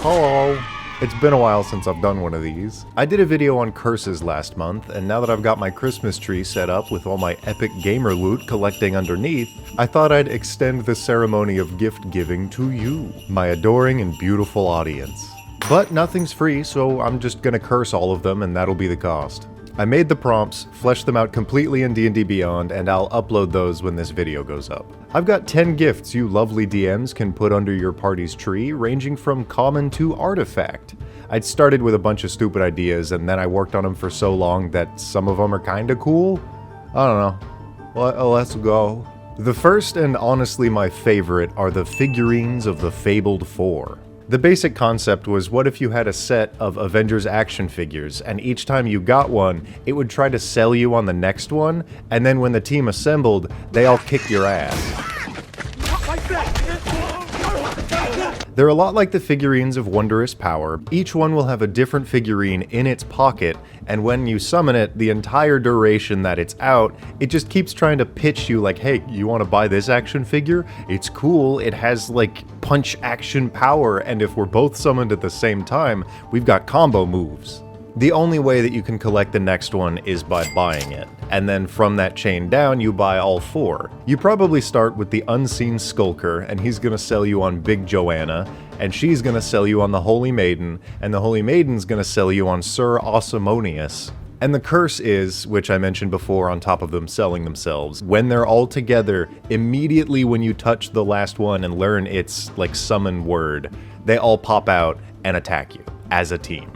Hello. It's been a while since I've done one of these. I did a video on curses last month, and now that I've got my Christmas tree set up with all my epic gamer loot collecting underneath, I thought I'd extend the ceremony of gift giving to you, my adoring and beautiful audience. But nothing's free, so I'm just gonna curse all of them and that'll be the cost. I made the prompts, fleshed them out completely in D&D Beyond, and I'll upload those when this video goes up. I've got 10 gifts you lovely DMs can put under your party's tree, ranging from common to artifact. I'd started with a bunch of stupid ideas, and then I worked on them for so long that some of them are kinda cool? I don't know. Let's go. The first and honestly my favorite are the figurines of the Fabled Four. The basic concept was, what if you had a set of Avengers action figures, and each time you got one, it would try to sell you on the next one, and then when the team assembled, they all kicked your ass. They're a lot like the figurines of Wondrous Power. Each one will have a different figurine in its pocket, and when you summon it, the entire duration that it's out, it just keeps trying to pitch you like, hey, you want to buy this action figure? It's cool, it has like punch action power, and if we're both summoned at the same time, we've got combo moves. The only way that you can collect the next one is by buying it, and then from that chain down you buy all four. You probably start with the Unseen Skulker, and he's gonna sell you on Big Joanna, and she's gonna sell you on the Holy Maiden, and the Holy Maiden's gonna sell you on Sir Osimonius. And the curse is, which I mentioned before on top of them selling themselves, when they're all together, immediately when you touch the last one and learn its like summon word, they all pop out and attack you as a team.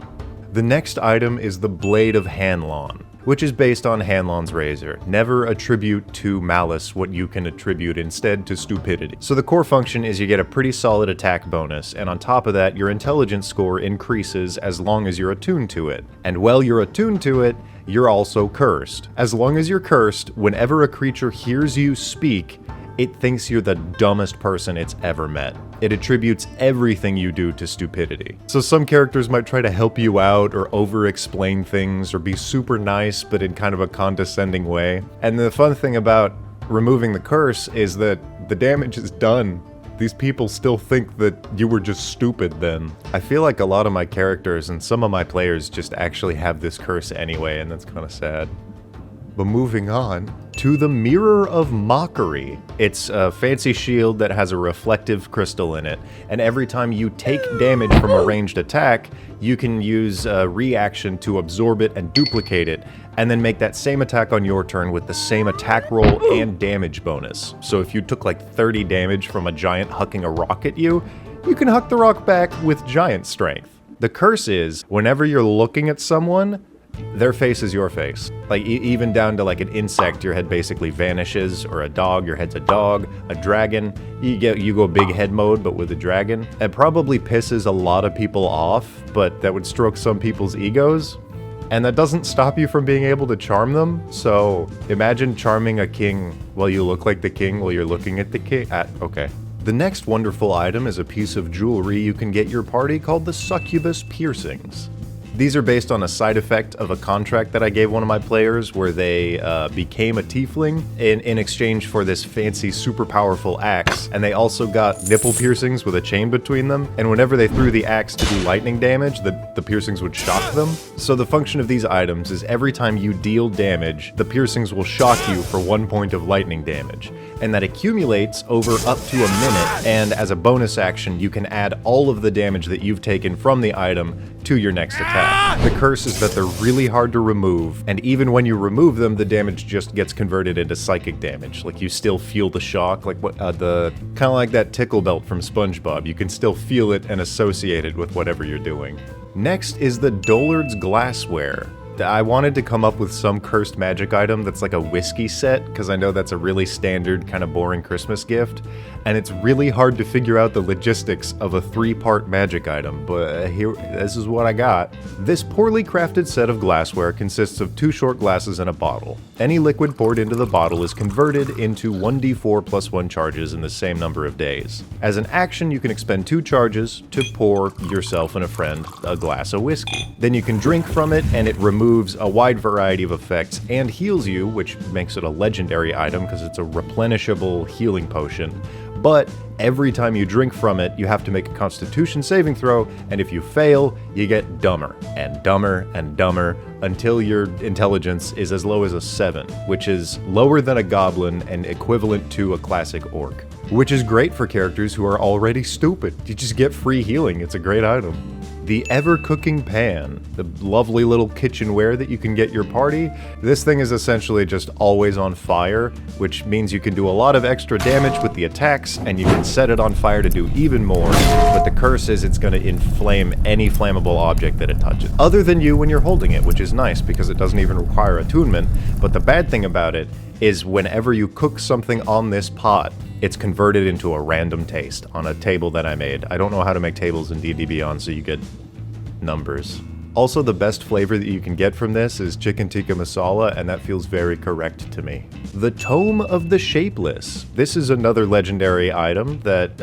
The next item is the Blade of Hanlon, which is based on Hanlon's razor. Never attribute to malice what you can attribute instead to stupidity. So the core function is you get a pretty solid attack bonus, and on top of that, your intelligence score increases as long as you're attuned to it. And while you're attuned to it, you're also cursed. As long as you're cursed, whenever a creature hears you speak, it thinks you're the dumbest person it's ever met. It attributes everything you do to stupidity. So some characters might try to help you out or over-explain things or be super nice but in kind of a condescending way. And the fun thing about removing the curse is that the damage is done. These people still think that you were just stupid then. I feel like a lot of my characters and some of my players just actually have this curse anyway, and that's kind of sad. But moving on to the Mirror of Mockery. It's a fancy shield that has a reflective crystal in it, and every time you take damage from a ranged attack, you can use a reaction to absorb it and duplicate it, and then make that same attack on your turn with the same attack roll and damage bonus. So if you took like 30 damage from a giant hucking a rock at you, you can huck the rock back with giant strength. The curse is, whenever you're looking at someone, their face is your face. Like, even down to like an insect, your head basically vanishes, or a dog, your head's a dog, a dragon, you go big head mode, but with a dragon. It probably pisses a lot of people off, but that would stroke some people's egos, and that doesn't stop you from being able to charm them. So imagine charming a king while you look like the king while you're looking at the king. Okay. The next wonderful item is a piece of jewelry you can get your party called the Succubus Piercings. These are based on a side effect of a contract that I gave one of my players where they became a tiefling in exchange for this fancy super powerful axe, and they also got nipple piercings with a chain between them, and whenever they threw the axe to do lightning damage, the piercings would shock them. So the function of these items is every time you deal damage, the piercings will shock you for 1 point of lightning damage, and that accumulates over up to a minute, and as a bonus action you can add all of the damage that you've taken from the item to your next attack. The curse is that they're really hard to remove, and even when you remove them, the damage just gets converted into psychic damage. Like, you still feel the shock, like what kind of like that tickle belt from SpongeBob. You can still feel it and associate it with whatever you're doing. Next is the Dollard's Glasswear. I wanted to come up with some cursed magic item that's like a whiskey set, because I know that's a really standard, kind of boring Christmas gift, and it's really hard to figure out the logistics of a 3-part magic item, but this is what I got. This poorly crafted set of glassware consists of 2 short glasses and a bottle. Any liquid poured into the bottle is converted into 1d4 plus 1 charges in the same number of days. As an action, you can expend 2 charges to pour yourself and a friend a glass of whiskey. Then you can drink from it, and it removes a wide variety of effects and heals you, which makes it a legendary item because it's a replenishable healing potion. but every time you drink from it, you have to make a Constitution saving throw, and if you fail, you get dumber and dumber and dumber until your intelligence is as low as a 7, which is lower than a goblin and equivalent to a classic orc. Which is great for characters who are already stupid. You just get free healing, it's a great item. The ever-cooking pan, the lovely little kitchenware that you can get your party. This thing is essentially just always on fire, which means you can do a lot of extra damage with the attacks, and you can set it on fire to do even more, but the curse is it's going to inflame any flammable object that it touches. Other than you when you're holding it, which is nice because it doesn't even require attunement, but the bad thing about it is whenever you cook something on this pot, it's converted into a random taste on a table that I made. I don't know how to make tables in D&D Beyond, so you get numbers. Also, the best flavor that you can get from this is chicken tikka masala, and that feels very correct to me. The Tome of the Shapeless. This is another legendary item that,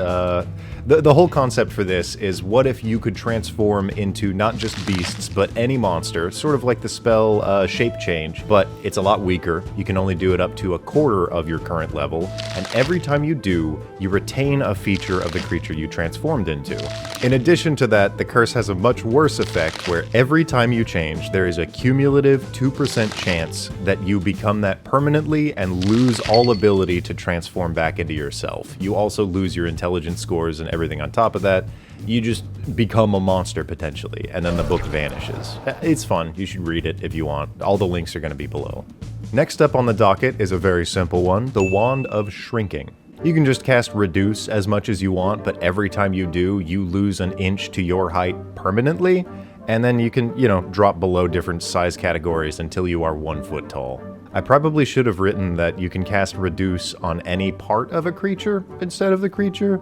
the whole concept for this is what if you could transform into not just beasts, but any monster, sort of like the spell Shape Change, but it's a lot weaker. You can only do it up to a quarter of your current level, and every time you do, you retain a feature of the creature you transformed into. In addition to that, the curse has a much worse effect where every time you change, there is a cumulative 2% chance that you become that permanently and lose all ability to transform back into yourself. You also lose your intelligence scores and everything on top of that. You just become a monster potentially, and then the book vanishes. It's fun. You should read it if you want. All the links are going to be below. Next up on the docket is a very simple one, the Wand of Shrinking. You can just cast Reduce as much as you want, but every time you do, you lose an inch to your height permanently, and then you can, drop below different size categories until you are 1 foot tall. I probably should have written that you can cast Reduce on any part of a creature instead of the creature,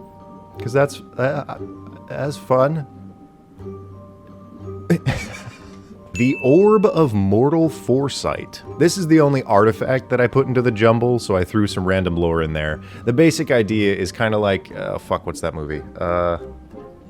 because that's fun. The Orb of Mortal Foresight. This is the only artifact that I put into the jumble, so I threw some random lore in there. The basic idea is kind of like, what's that movie?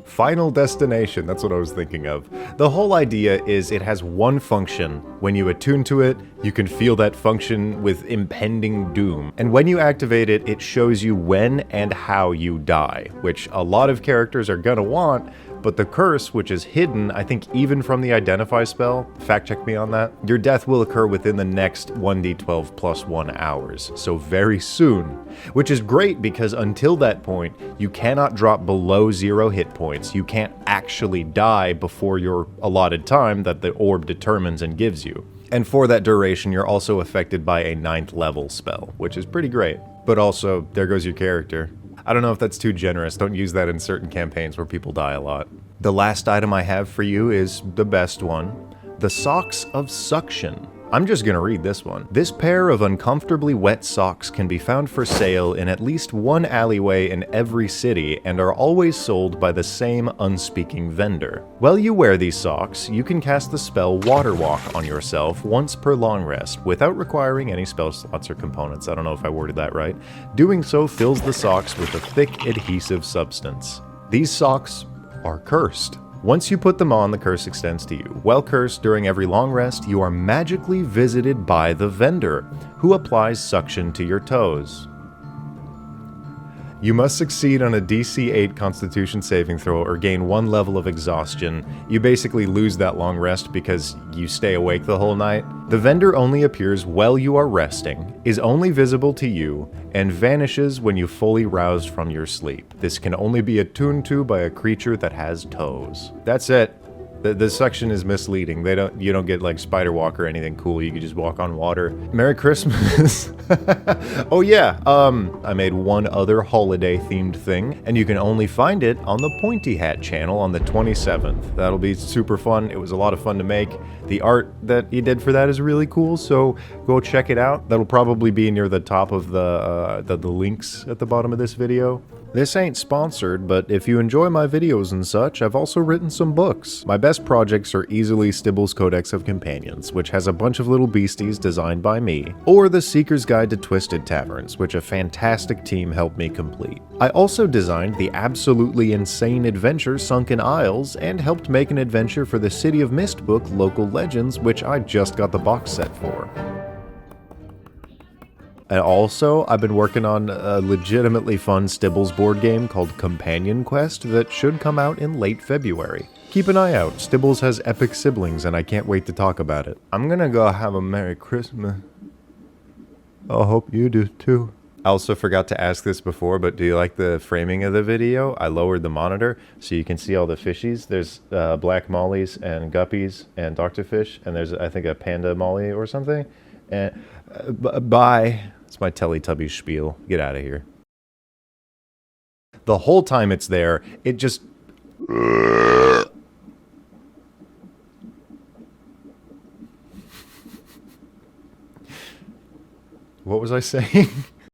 Final Destination, that's what I was thinking of. The whole idea is it has one function. When you attune to it, you can feel that function with impending doom. And when you activate it, it shows you when and how you die, which a lot of characters are gonna want, but the curse, which is hidden, I think even from the Identify spell, fact check me on that, your death will occur within the next 1d12 plus 1 hours, so very soon. Which is great because until that point, you cannot drop below 0 hit points. You can't actually die before your allotted time that the orb determines and gives you. And for that duration, you're also affected by a 9th level spell, which is pretty great. But also, there goes your character. I don't know if that's too generous. Don't use that in certain campaigns where people die a lot. The last item I have for you is the best one. The Socks of Suction. I'm just gonna read this one. This pair of uncomfortably wet socks can be found for sale in at least one alleyway in every city and are always sold by the same unspeaking vendor. While you wear these socks, you can cast the spell Water Walk on yourself once per long rest without requiring any spell slots or components. I don't know if I worded that right. Doing so fills the socks with a thick adhesive substance. These socks are cursed. Once you put them on, the curse extends to you. While cursed during every long rest, you are magically visited by the vendor, who applies suction to your toes. You must succeed on a DC 8 Constitution saving throw or gain 1 level of exhaustion. You basically lose that long rest because you stay awake the whole night. The vendor only appears while you are resting, is only visible to you, and vanishes when you fully roused from your sleep. This can only be attuned to by a creature that has toes. That's it. The suction is misleading. You don't get like spider walk or anything cool. You can just walk on water. Merry Christmas. Oh yeah, I made one other holiday themed thing, and you can only find it on the Pointy Hat channel on the 27th. That'll be super fun. It was a lot of fun to make. The art that he did for that is really cool, so go check it out. That'll probably be near the top of the links at the bottom of this video. This ain't sponsored, but if you enjoy my videos and such, I've also written some books. My best projects are easily Stibble's Codex of Companions, which has a bunch of little beasties designed by me, or The Seeker's Guide to Twisted Taverns, which a fantastic team helped me complete. I also designed the absolutely insane adventure Sunken Isles, and helped make an adventure for the City of Mist book Local Legends, which I just got the box set for. And also, I've been working on a legitimately fun Stibbles board game called Companion Quest that should come out in late February. Keep an eye out. Stibbles has epic siblings, and I can't wait to talk about it. I'm gonna go have a Merry Christmas. I hope you do too. I also forgot to ask this before, but do you like the framing of the video? I lowered the monitor so you can see all the fishies. There's black mollies and guppies and doctorfish, and there's, I think, a panda molly or something. And bye. It's my Teletubbies spiel. Get out of here. The whole time it's there, it just... What was I saying?